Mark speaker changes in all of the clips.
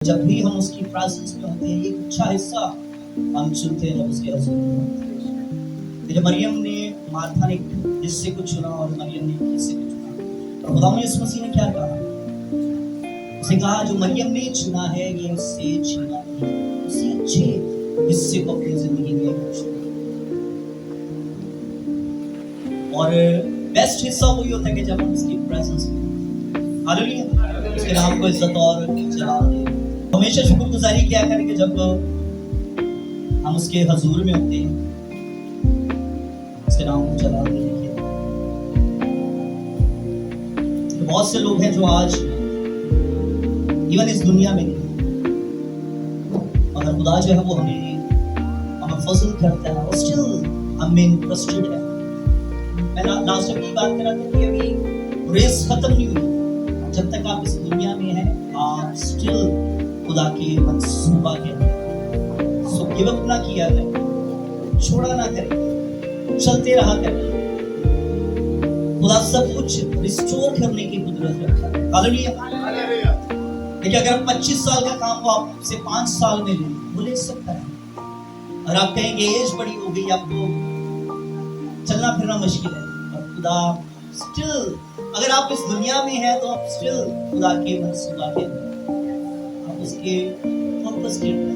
Speaker 1: जब भी हम उसकी प्रेजेंस में होते हैं, एक अच्छा हिस्सा हम चुनते हैं जब उसके हजूर में होते हैं। जब मरियम ने मार्था ने एक हिस्से को चुना और मरियम ने एक हिस्से को चुना, और खुदा यीशु मसीह ने क्या कहा? उसे कहा जो मरियम ने चुना है ये उससे छीना नहीं, उसी अच्छे हिस्से को अपनी जिंदगी में चुना। और बेस्ट हिस्सा वही होता है कि जब हम उसकी प्रेजेंस में, हालेलुया, उसके नाम को इज्जत और जलाल दें। हमेशा शुक्रगुजारी क्या करेंगे जब हम उसके हजूर में होते हैं, उसके नाम को जलाल देने के। तो बहुत से लोग हैं जो आज इवन इस दुनिया में नहीं, मगर खुदा जो है वो हमें फजल करता है और स्टिल हमें इंटरेस्टेड है। मैं लास्ट टाइम ये बात कर रहा था कि अभी रेस खत्म नहीं हुई, जब तक आप इस दुनिया में हैं आप स्टिल खुदा के मंसूबा के अंदर। सो गिव अप ना किया करें, छोड़ा ना करें, चलते रहा करें। खुदा सब कुछ रिस्टोर करने की कुदरत रखता है। हालेलुया। देखिए अगर 25 साल का काम को आपसे 5 साल में वो ले सकता है। और आप कहेंगे एज बड़ी हो गई, आपको चलना फिरना मुश्किल है, और खुदा स्टिल, अगर आप इस दुनिया में हैं तो आप स्टिल खुदा के मंसूबा के अंदर, आप उसके पर्पस के अंदर,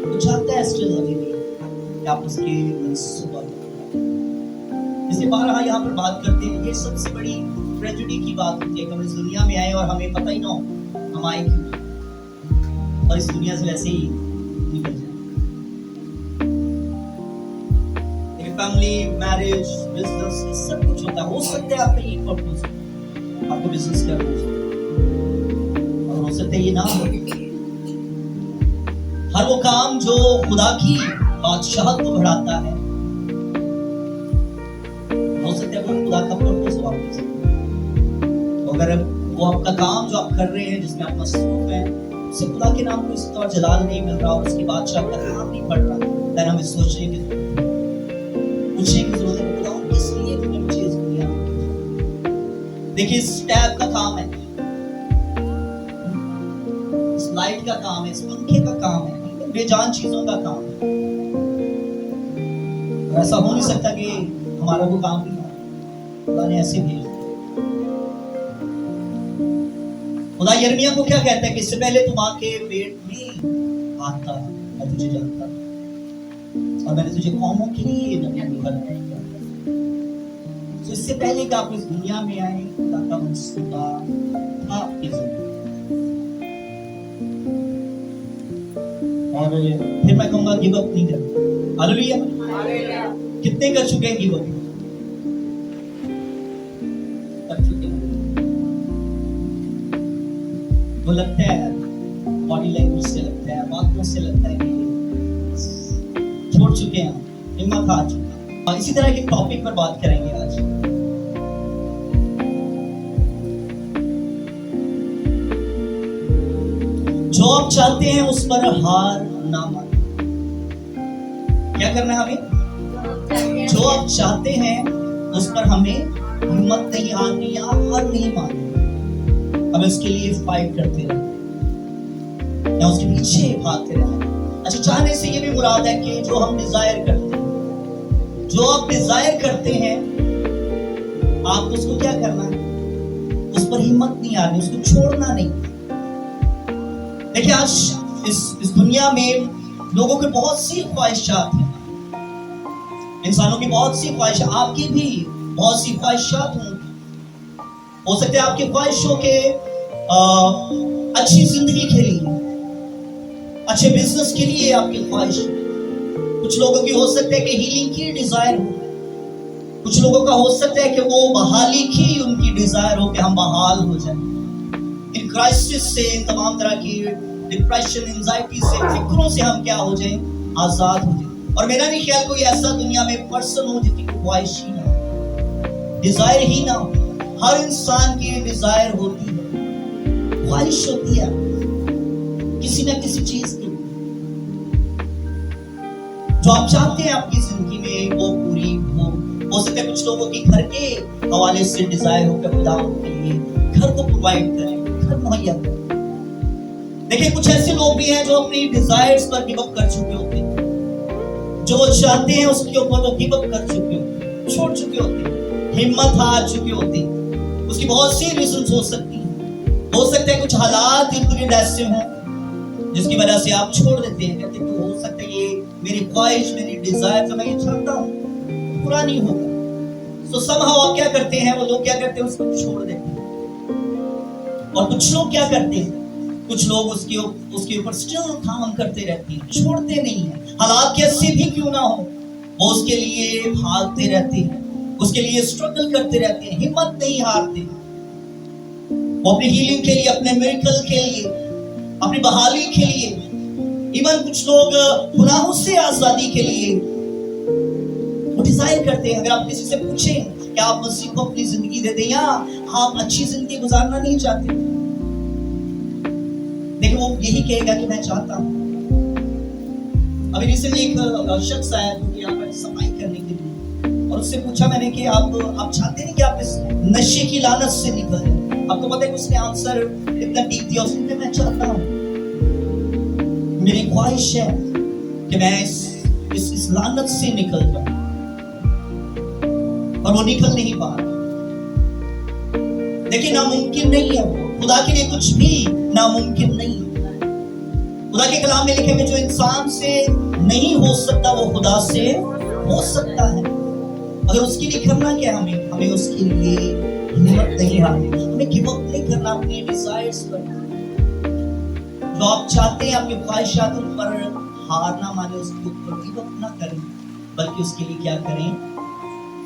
Speaker 1: वो चाहता है स्टिल अभी भी कि आप उसके मंसूबा के अंदर। इसलिए बारहा यहाँ पर बात करते हैं, ये सबसे बड़ी ट्रेजेडी की बात होती है कि हम इस दुनिया में आए और हमें पता ही ना हो हम आए क्यों, और इस दुनिया से वैसे ही निकल जाए। फैमिली, मैरिज, बिजनेस, सब कुछ होता है। हो सकता है आपका ये पर्पस हो, आपको बिजनेस करना है, और हो सकता है ये ना हो। हर वो काम जो खुदा की बादशाहत को बढ़ाता है, हो सकता है वो खुदा का पर्पस हो आपके साथ। अगर वो आपका काम जो आप कर रहे हैं, जिसमें आप मसरूफ हैं, उससे खुदा के नाम को इस तौर जलाल नहीं मिल रहा और उसकी बादशाह का काम नहीं बढ़ रहा, तो हमें सोचने की पूछने की जरूरत है, खुदा किस लिए तुमने मुझे इस दुनिया में। देखिए इस टैब का काम है, इस लाइट का काम है, इस पंखे का काम है, बेजान चीजों का काम है। और ऐसा हो नहीं सकता कि हमारा वो काम नहीं है, खुदा ने ऐसे भेजा। खुदा यिर्मयाह को क्या कहता है कि इससे पहले तुम आके पेट में आता मैं तुझे जानता और मैंने तुझे कौमों के लिए नबी बनाया। तो इससे पहले कि आप इस दुनिया में आए, खुदा का मंसूबा था आपकी जिंदगी। और फिर मैं कहूंगा गिव अप नहीं करना। हालेलुया। कितने कर चुके हैं गिव अप? कर चुके हैं। वो लगता है बॉडी लैंग्वेज से, लगता है बातों से, लगता है कि छोड़ चुके हैं, हिम्मत हार चुके हैं। इसी तरह के टॉपिक पर बात करेंगे आज। जो आप चाहते हैं उस पर हार ना माने। क्या करना है हमें? जो आप चाहते हैं उस पर हमें हिम्मत नहीं हारनी या हार नहीं माननी। हमें उसके लिए फाइट करते रहें या उसके पीछे भागते रहें। अच्छा, चाहने से ये भी मुराद है कि जो हम डिजायर करते हैं, जो आप डिजायर करते हैं, आप उसको क्या करना है? उस पर हिम्मत नहीं आनी, उसको छोड़ना नहीं। देखिए आज इस दुनिया में लोगों की बहुत सी ख्वाहिशात हैं, इंसानों की बहुत सी ख्वाहिशात, आपकी भी बहुत सी ख्वाहिशात होंगी। हो सकता है आपकी ख्वाहिशों के अच्छी जिंदगी के लिए, अच्छे बिजनेस के लिए आपकी ख्वाहिश। कुछ लोगों की हो सकता है कि हीलिंग की डिजायर हो, कुछ लोगों का हो सकता है कि वो बहाली की उनकी डिजायर हो कि हम बहाल हो जाएं, इन क्राइसिस से, इन तमाम तरह की डिप्रेशन, एंजाइटी से, फिक्रों से हम क्या हो जाएं? आजाद हो जाएं। और मेरा नहीं ख्याल कोई ऐसा दुनिया में पर्सन हो जिसकी ख्वाहिश ही ना हो, डिजायर ही ना हो। हर इंसान की डिजायर होती है, ख्वाहिश होती है किसी न किसी चीज की। जो आप चाहते हैं आपकी जिंदगी में वो पूरी हो सकता है कुछ लोगों की घर के हवाले से डिजायर हो कि खुदा उनके लिए घर को प्रोवाइड करें, घर मुहैया करें। देखिए कुछ ऐसे लोग भी हैं जो अपनी डिजायर्स पर गिव अप कर चुके होते हैं, जो वो चाहते हैं उसके ऊपर वो गिव अप कर चुके होते हैं, छोड़ चुके होते हैं, हिम्मत हार चुके होते हैं। उसकी बहुत सी रीजंस हो सकती हैं। हो सकता है कुछ हालात इर्द-गिर्द ऐसे हों जिसकी वजह से आप छोड़ देते हैं, कहते हैं हो सकता है ये मेरी ख्वाहिश, मेरी डिजायर जो मैं ये चाहता हूँ पूरा नहीं होगा। तो somehow आप क्या करते हैं, वो लोग क्या करते हैं, उसको छोड़ देते हैं। और कुछ लोग क्या करते हैं, कुछ लोग उसके ऊपर स्टिल काम करते रहते हैं, छोड़ते नहीं हैं। हालात कैसे भी क्यों ना हो, वो उसके लिए भागते रहते हैं, उसके लिए स्ट्रगल करते रहते हैं, हिम्मत नहीं हारते। वो अपनी हीलिंग के लिए, अपने मिरेकल के लिए, अपनी बहाली के लिए, इवन कुछ लोग गुनाहों से आजादी के लिए वो डिजायर करते हैं। अगर आप किसी से पूछें कि आप मसीह को अपनी जिंदगी दे दें या आप अच्छी जिंदगी गुजारना नहीं चाहते, लेकिन वो यही कहेगा कि मैं चाहता हूं। अभी रिसेंटली एक शख्स आया जो कि यहाँ पर सफाई करने के लिए, और उससे पूछा मैंने कि आप चाहते हैं कि आप इस नशे की लानत से निकल जाए? आपको पता है कि उसने आंसर इतना डीप दिया, उसने मैं चाहता हूं, मेरी ख्वाहिश है कि मैं इस लानत से निकल जाऊं, और वो निकल नहीं पा रहा। देखिए नामुमकिन नहीं है, वो खुदा के लिए कुछ भी नामुमकिन नहीं है। खुदा के कलाम में लिखे हुए जो इंसान से नहीं हो सकता वो खुदा से हो सकता है। अगर उसके लिए करना क्या है, हमें उसके लिए हिम्मत नहीं हारनी, हमें गिव अप नहीं करना अपने डिजायर्स पर। जो आप चाहते हैं, आपकी ख्वाहिशात पर हार ना माने, उसके ऊपर गिव अप ना करें, बल्कि उसके लिए क्या करें,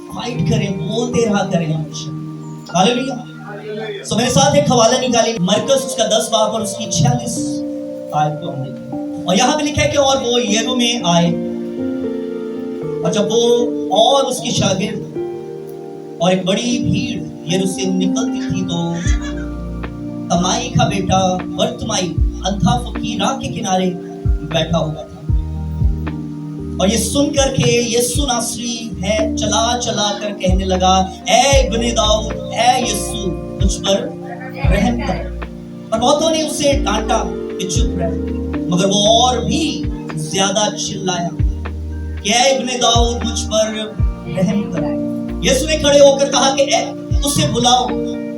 Speaker 1: फाइट करें, बोलते रहा करें हमेशा। हालेलुया। सो मेरे साथ एक हवाला निकालिए, मरकस उसका 10 बाब और उसकी 46 आयत को हम देखें। और यहाँ पे लिखा है कि और वो यरूशलेम में आए, और जब वो और उसके शागिर्द और एक बड़ी भीड़ यरूशलेम निकलती थी, तो तमाई का बेटा बरतमाई अंधा फकीर राह के किनारे बैठा हुआ था। और ये सुनकर के यीशु नासरी है चला चला कर कहने लगा, ऐ इब्ने दाऊद, ऐ यीशु मुझ पर रहम कर। और बहुतों ने उसे डांटा कि चुप रहे, मगर वो और भी ज्यादा चिल्लाया कि ऐ इब्ने दाऊद मुझ पर रहम कर। यीशु ने खड़े होकर कहा कि उसे बुलाओ।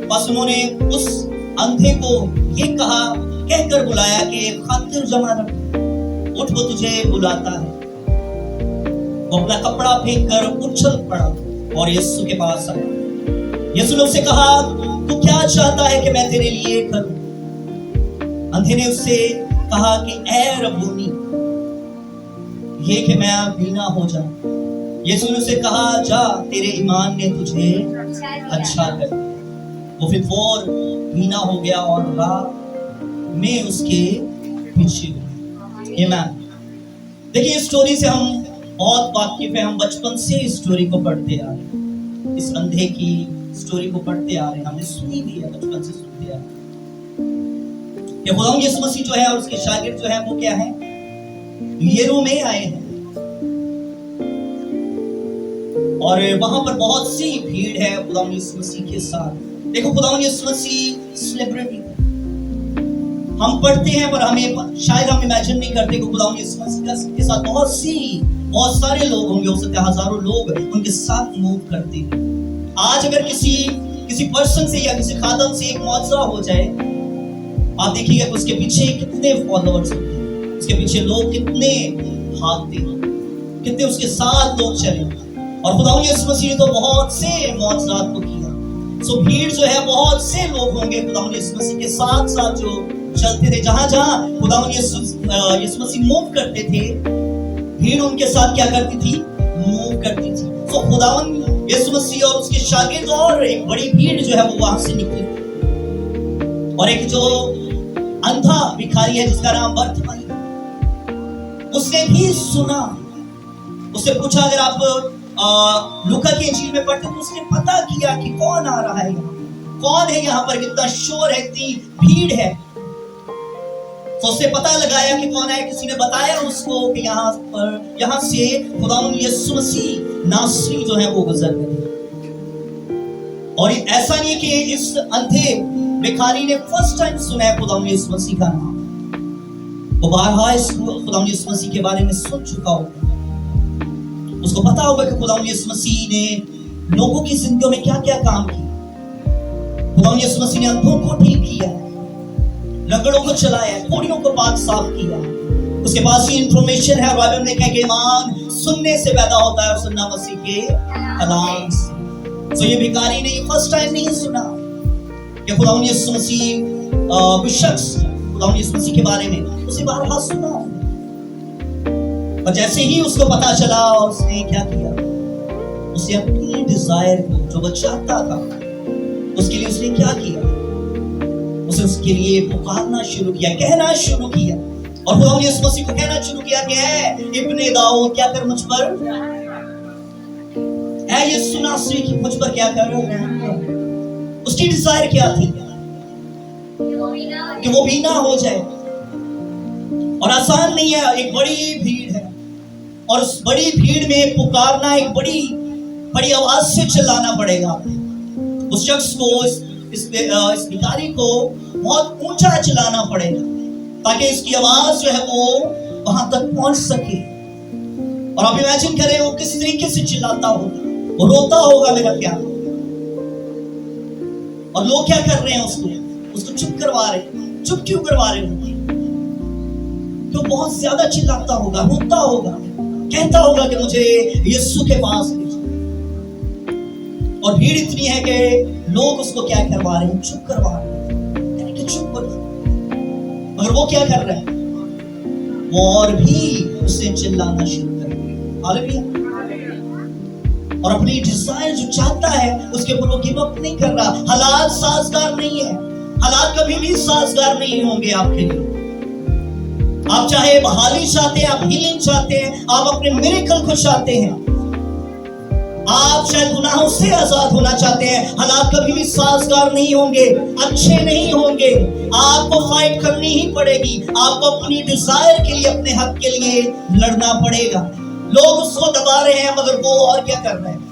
Speaker 1: बस उन्होंने उस अंधे को ये कहा, कहकर बुलाया कि खातिर जमा रख, उठ वो तुझे बुलाता है। वो अपना कपड़ा फेंक कर उछल पड़ा और यीशु के पास आया। यीशु ने उससे कहा, तू क्या चाहता है कि मैं तेरे लिए करूं? अंधे ने उससे कहा कि ऐ रब्बूनी, ये कि मैं बीना हो जाऊं। यीशु ने उससे कहा, जा तेरे ईमान ने तुझे अच्छा कर। वो फिर फौर बीना हो गया और राह में उसके पीछे हुई। आमीन। देखिए इस स्टोरी से हम बहुत वाकिफ है, हम बचपन से इस स्टोरी को पढ़ते आ रहे हैं, इस अंधे की स्टोरी को पढ़ते आ रहे हैं, हमने सुनी भी है, बचपन से सुनते आ रहे हैं कि खुदा यीशु मसीह जो है और उसके शागिर्द जो है वो क्या है, यरूशलेम में आए हैं, और वहां पर बहुत सी भीड़ है खुदा यीशु मसीह के साथ। देखो खुदा यीशु मसीह सेलिब्रिटी, हम पढ़ते हैं पर हमें शायद हम इमेजिन नहीं करते कि खुदा यीशु मसीह के साथ बहुत सारे लोग होंगे, हो सकते हैं हजारों लोग उनके साथ मूव करते हैं। आज अगर किसी पर्सन से या किसी खादम से एक मौजज़ा हो जाए, आप देखिएगा कि उसके पीछे कितने फॉलोअर्स होते हैं, उसके पीछे लोग कितने भागते हैं, कितने उसके साथ लोग चले। और खुदा यीशु मसीह ने तो बहुत से मौजज़ात को किया। सो भीड़ जो है बहुत से लोग होंगे खुदा यीशु मसीह के साथ साथ जो चलते थे। जहां जहां खुदा यीशु मसीह मूव करते थे, भीड़ उनके साथ क्या करती थी, मूव करती थी। तो खुदावन यीशु मसीह और उसके शागिर्द और एक बड़ी भीड़ जो है वो वहां से निकली। और एक जो अंधा भिखारी है जिसका नाम बरतमाई, उसने भी सुना। उससे पूछा, अगर आप लूका की इंजील में पढ़ते तो उसने पता किया कि कौन आ रहा है, कौन है यहाँ पर, कितना शोर है, इतनी भीड़ है। तो उससे पता लगाया कि कौन है, किसी ने बताया उसको कि यहाँ से खुदावंद यीशु मसीह नासरी जो है वो गुजर गए। और ऐसा नहीं कि इस अंधे भिखारी ने फर्स्ट टाइम सुना है खुदावंद यीशु मसीह का नाम, वो बारहा इस खुदावंद यीशु मसीह के बारे में सुन चुका होगा। उसको पता होगा कि खुदावंद यीशु मसीह ने लोगों की जिंदगियों में क्या क्या काम किया। खुदावंद यीशु मसीह ने अंधों को ठीक किया, लंगड़ों को चलाया, कोढ़ियों को पाक साफ किया। उसके पास ये इंफॉर्मेशन है। बाइबल में कहा कि ईमान सुनने से पैदा होता है और सुनना मसीह के कलाम से। तो ये भिखारी ने फर्स्ट टाइम नहीं सुना कि खुदावंद यीशु मसीह कोई शख्स खुदावंद यीशु मसीह के बारे में, उसे बारहा सुना। और जैसे ही उसको पता चला, उसने क्या किया, उसे अपनी डिजायर को जो वो चाहता था उसके लिए उसने क्या किया, उसे उसके लिए पुकारना शुरू किया, कहना शुरू किया। और खुदावंद यीशु मसीह को कहना शुरू किया कि है इब्ने दाऊद क्या कर मुझ पर, है यीशु नासरी की मुझ पर क्या कर। उसकी डिजायर क्या थी कि वो बीना हो जाए। और आसान नहीं है, एक बड़ी भीड़ है और उस बड़ी भीड़ में पुकारना, एक बड़ी बड़ी आवाज से चिल्लाना पड़ेगा। उस शख्स को, इस भिखारी को बहुत ऊंचा चिल्लाना पड़ेगा ताकि इसकी आवाज जो है वो वहां तक पहुंच सके। और आप इमेजिन करें वो किस तरीके से चिल्लाता होगा, वो रोता होगा मेरा क्या। और लोग क्या कर रहे हैं, उसको चुप करवा रहे हैं। चुप क्यों करवा रहे हैं? तो बहुत ज्यादा चिल्लाता होगा, रोता होगा, कहता होगा कि मुझे यीशु के पास ले जाओ। और भीड़ इतनी है कि लोग उसको क्या करवा रहे हैं, चुप करवा रहे हैं, यानी कि चुप कर। मगर वो क्या कर रहे हैं, वो और भी उससे चिल्लाना शुरू कर रहे हैं। हालेलुया। और अपनी डिजायर जो चाहता है उसके ऊपर वो गिव अप नहीं कर रहा। हालात साजगार नहीं है, हालात कभी भी साजगार नहीं होंगे आपके लिए। आप चाहे बहाली चाहते हैं, आप हीलिंग चाहते हैं, आप अपने मिरेकल को चाहते हैं, आप शायद गुनाहों से आजाद होना चाहते हैं, हालात कभी भी साजगार नहीं होंगे, अच्छे नहीं होंगे। आपको फाइट करनी ही पड़ेगी। आपको अपनी डिजायर के लिए, अपने हक के लिए लड़ना पड़ेगा। लोग उसको दबा रहे हैं मगर वो और क्या कर रहे हैं।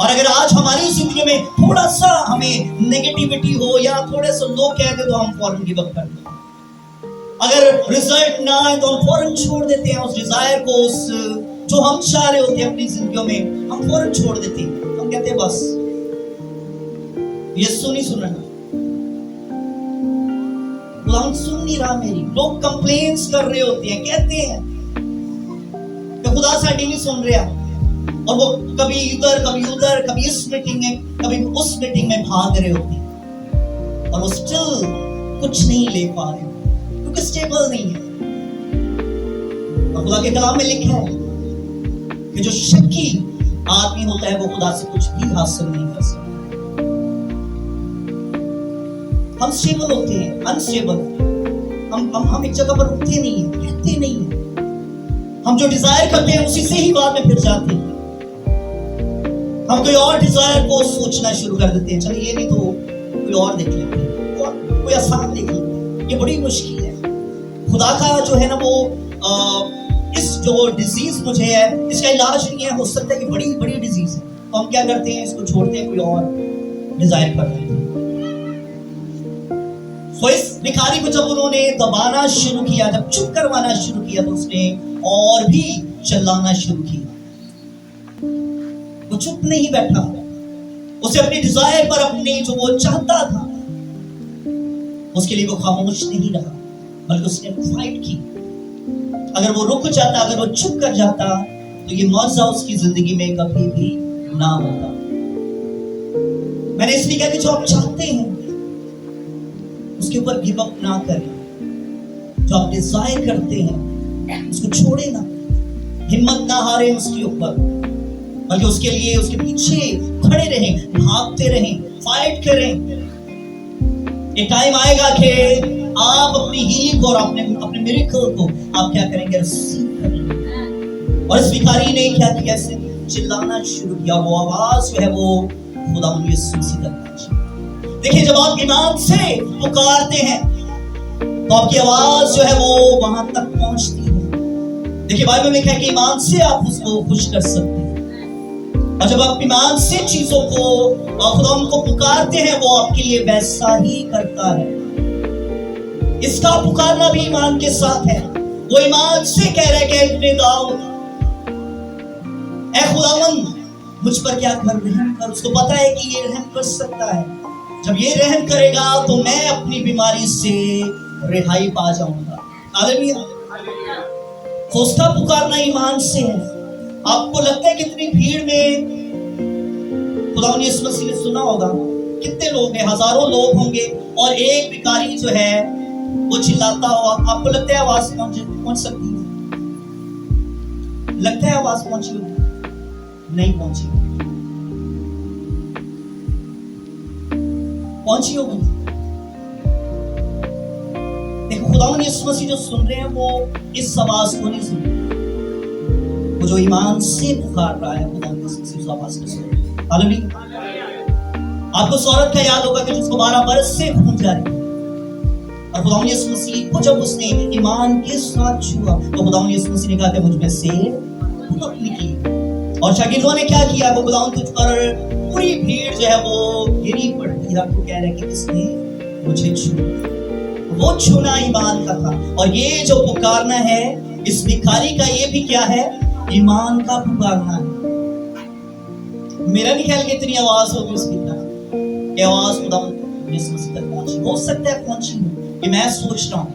Speaker 1: और अगर आज हमारी जिंदगी में थोड़ा सा हमें नेगेटिविटी हो या थोड़े से लोग कहते तो हम फौरन गिव अप कर देते। अगर रिजल्ट ना आए तो हम फौरन छोड़ देते हैं उस डिजायर को, उस जो हम चाह रहे होते हैं अपनी जिंदगियों में, हम फौरन छोड़ देते हैं। हम कहते हैं बस यीशु नहीं सुन रहा, खुदा सुन नहीं रहा मेरी। लोग कंप्लेंट्स कर रहे होते हैं, कहते हैं कि खुदा साडी नहीं सुन रहा। और वो कभी इधर कभी उधर, कभी इस मीटिंग में कभी उस मीटिंग में भाग रहे होते हैं और वो स्टिल कुछ नहीं ले पा रहे क्योंकि स्टेबल नहीं है। और खुदा के कलाम में लिखा है कि जो शक्की आदमी होता है वो खुदा से कुछ भी हासिल नहीं कर सकता। हम स्टेबल होते हैं, अनस्टेबल। हम एक जगह पर रुकते नहीं है, कहते नहीं है। हम जो डिजायर करते हैं उसी से ही बाद में फिर जाते हैं। हम कोई और डिजायर को सोचना शुरू कर देते हैं, चलो ये नहीं तो कोई और देख लेते हैं, और कोई आसान देख लेते हैं। ये बड़ी मुश्किल है। खुदा का जो है ना वो इस जो डिजीज मुझे है इसका इलाज नहीं है। हो सकता है कि बड़ी बड़ी डिजीज है, तो हम क्या करते हैं, इसको छोड़ते हैं, कोई और डिजायर कर लेते हैं। तो इस भिखारी को जब उन्होंने दबाना शुरू किया, जब चुप करवाना शुरू किया, तो उसने और भी चिल्लाना शुरू किया। वो चुप नहीं बैठा, उसे अपनी डिजायर पर, अपनी जो वो चाहता था उसके लिए वो खामोश नहीं रहा, बल्कि उसने फाइट की। अगर वो रुक जाता, अगर वो चुप कर जाता, तो ये मौजा उसकी जिंदगी में कभी भी ना होता। मैंने इसलिए कहा कि जो आप चाहते हैं उसके ऊपर गिव अप ना करें। जो आप डिजायर करते हैं उसको छोड़े ना, हिम्मत ना हारे उसके ऊपर, बल्कि उसके लिए, उसके पीछे खड़े रहें, भागते रहें, फाइट करें। एक टाइम आएगा कि आप अपनी हीलिंग को और अपने मिरेकल को आप क्या करेंगे, रिसीव करेंगे। और इस भिखारी ने क्या किया, ऐसे चिल्लाना शुरू किया। वो आवाज जो है वो खुदावंद यीशु मसीह तक पहुंची। देखिए, जब आप ईमान से पुकारते हैं तो आपकी आवाज जो है वो वहां तक पहुंचती है। देखिए, बाइबल में लिखा है कि ईमान से आप उसको खुश कर सकते हैं। और जब आप ईमान से चीजों को खुदा को पुकारते हैं, वो आपके लिए वैसा ही करता है। इसका पुकारना भी ईमान के साथ है। वो ईमान से कह रहा है कि इब्ने दाऊद, ऐ खुदावंद मुझ पर क्या कर, रहम कर। उसको पता है कि ये रहम कर सकता है। जब ये रहम करेगा तो मैं अपनी बीमारी से रिहाई पा जाऊंगा। हालेलुया। तो उसका पुकारना ईमान से है। आपको लगता है कितनी भीड़ में खुदावंद यीशु मसीह ने सुना होगा, कितने लोग हैं, हजारों लोग होंगे और एक भिखारी जो है वो चिल्लाता हुआ, आपको लगता है आवाज पहुंच सकती है? लगता है आवाज पहुंची होगी? नहीं पहुंची होगी। देखो खुदावंद यीशु मसीह जो सुन रहे हैं वो इस आवाज को नहीं सुन रहे, वो जो ईमान से पुकार रहा है खुदावंद यीशु मसीह उस आवाज को सुन रहे हैं। हालेलुया। आपको उस औरत का याद होगा कि जिसको 12 बरस से खून जारी, और खुदावंद यीशु मसीह को जब उसने ईमान के साथ छुआ तो खुदावंद यीशु मसीह ने कहा कि मुझ में से भूख निकली। और शागिर्दों ने क्या किया, वो खुदावंद तुझ पर पूरी भीड़ जो है वो गिरी पड़ती है। आपको कह रहे कि किसने मुझे छुआ, वो छूना ईमान का था। और ये जो पुकारना है इस भिखारी का, ये भी क्या है? ईमान का पुकारना है। मेरा नहीं ख्याल कि इतनी आवाज होगी उसकी तरह, आवाज खुदावंद यीशु मसीह तक पहुंची। हो सकता है पहुंची हो, कि मैं सोच रहा हूं,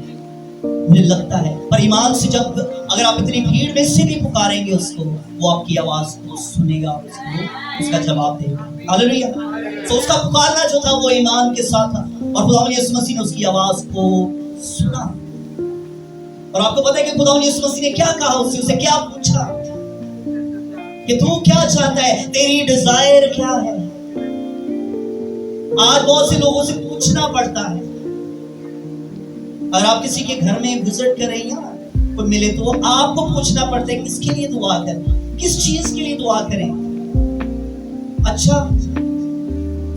Speaker 1: मुझे लगता है। पर ईमान से जब अगर आप इतनी भीड़ में से भी पुकारेंगे उसको, वो आपकी आवाज को सुनेगा, उसको उसका जवाब देगा। हालेलुया। तो उसका पुकारना जो था वो ईमान के साथ था और खुदावंद यीशु मसीह ने उसकी आवाज को सुना। और आपको पता है कि खुदावंद यीशु मसीह ने क्या कहा उससे क्या पूछा कि तू क्या चाहता है, तेरी डिजायर क्या है। आज बहुत से लोगों से पूछना पड़ता है। अगर आप किसी के घर में विजिट करें या कोई मिले तो आपको पूछना पड़ता है किसके लिए दुआ करें, किस चीज के लिए दुआ करें। अच्छा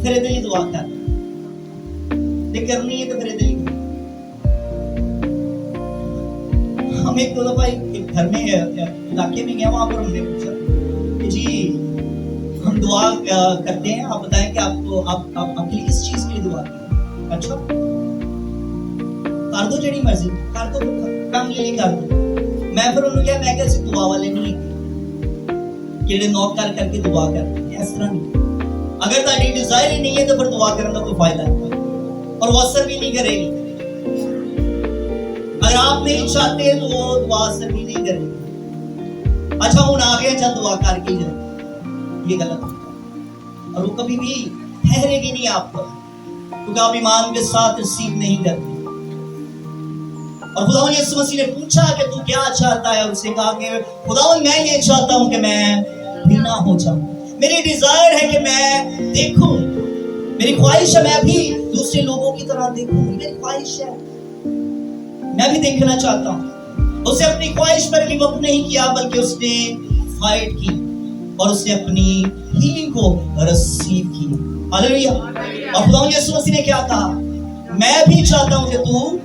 Speaker 1: फिर दिली दुआ कर, करनी है तो फिर दिली। हम एक दो दफा एक घर में इलाके में गया, वहां पर हमने पूछा कि जी हम दुआ करते हैं, आप बताएं कि आपको आपके लिए किस चीज के लिए दुआ करें। अच्छा कर दो जेडी मर्जी कर दो, काम ये नहीं कर दो। मैं फिर उन्होंने क्या, मैं कैसे दुआ वाले नहीं केड़े नॉक कर करके दुआ करते हैं, इस तरह नहीं। अगर ताड़ी डिजायर ही नहीं है तो फिर दुआ करने का कोई फायदा नहीं और वो असर भी नहीं करेगी। अगर आप नहीं चाहते तो वो दुआ असर भी नहीं करेगी। अच्छा हूं आगे चल दुआ करके जाए, ये गलत है और वो कभी भी ठहरेगी नहीं आप पर, क्योंकि आप ईमान के साथ रिसीव नहीं करते। और खुदावंद यीशु मसीह ने पूछा कि तू क्या चाहता है, उसने कहा कि खुदावंद मैं ये चाहता हूं कि मैं बिना हो जाऊं। मेरी डिजायर है कि मैं देखूं, मेरी ख्वाहिश है मैं भी दूसरे लोगों की तरह देखूं। मेरी ख्वाहिश है, मैं भी देखना चाहता हूं। उसने अपनी ख्वाहिश पर गिव अप नहीं किया, बल्कि उसने फाइट की और उसने अपनी हीलिंग को रिसीव की। हालेलुया। और खुदावंद यीशु मसीह ने क्या कहा, मैं भी चाहता हूं कि तू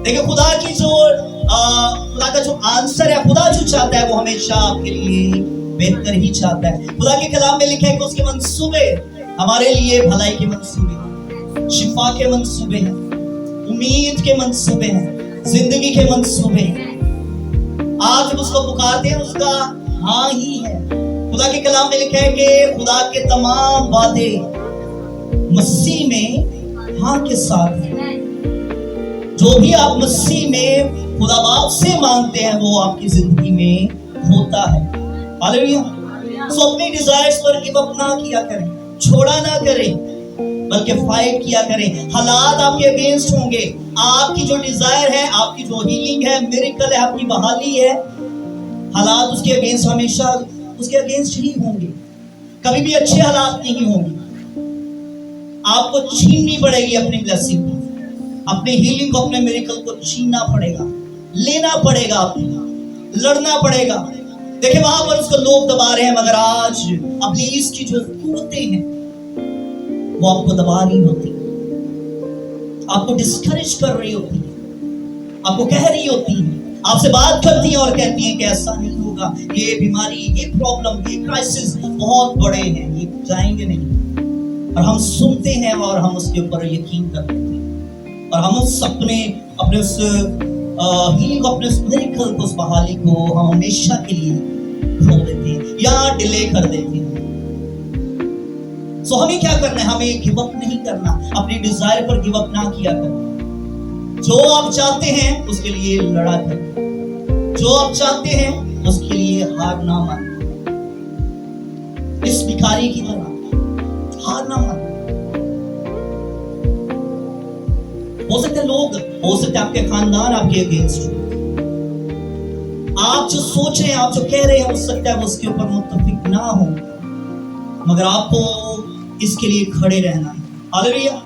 Speaker 1: देखिए खुदा की जो खुदा का जो आंसर है, खुदा जो चाहता है वो हमेशा आपके लिए बेहतर ही चाहता है। खुदा के कलाम में लिखा है कि उसके मंसूबे हमारे लिए भलाई के मंसूबे, शिफा के मंसूबे हैं, उम्मीद के मंसूबे हैं, जिंदगी के मंसूबे हैं। आज जब उसको पुकारते हैं उसका हाँ ही है। खुदा के कलाम में लिखा है कि खुदा के तमाम वादे मसीह में हाँ के साथ हैं। जो भी आप मसीह में खुदा बाप से मांगते हैं वो आपकी जिंदगी में होता है। हालेलुया। सो अपनी डिजायर्स पर गिव अप ना किया करें, छोड़ा ना करें, बल्कि फाइट किया करें। हालात आपके अगेंस्ट होंगे, आपकी जो डिजायर है, आपकी जो हीलिंग है, मिरेकल है, आपकी बहाली है, हालात उसके अगेंस्ट हमेशा उसके अगेंस्ट ही होंगे। कभी भी अच्छे हालात नहीं होंगे। आपको छीननी पड़ेगी अपनी ब्लेसिंग को, अपने हीलिंग को, अपने मिरेकल को छीनना पड़ेगा, लेना पड़ेगा, लड़ना पड़ेगा। देखिए वहां पर उसको लोग दबा रहे हैं, मगर आज इब्लीस की जो कुव्वतें हैं वो आपको दबा रही होती, आपको डिस्करेज कर रही होती है, आपको कह रही होती है, आपसे बात करती है और कहती है कि ऐसा नहीं होगा, ये बीमारी, ये प्रॉब्लम, ये क्राइसिस बहुत बड़े हैं, ये जाएंगे नहीं। और हम सुनते हैं और हम उसके ऊपर यकीन करते हैं। और हम उस अपने उस हीलिंग को, अपने उस मिरेकल को, उस बहाली को हम हमेशा के लिए खो देते हैं या डिले कर देते हैं। सो हमें क्या करना है? हमें गिव अप नहीं करना, अपनी डिजायर पर गिव अप ना किया करें। जो आप चाहते हैं उसके लिए लड़ा करें, जो आप चाहते हैं उसके लिए हार ना माने। इस भिखारी की तरह हार ना माने। हो सकते लोग, हो सकते आपके खानदान आपके अगेंस्ट हो, आप जो सोच रहे हैं, आप जो कह रहे हैं, हो सकता है वो उसके ऊपर मुत्तफिक ना हो, मगर आपको इसके लिए खड़े रहना है। हालेलुया।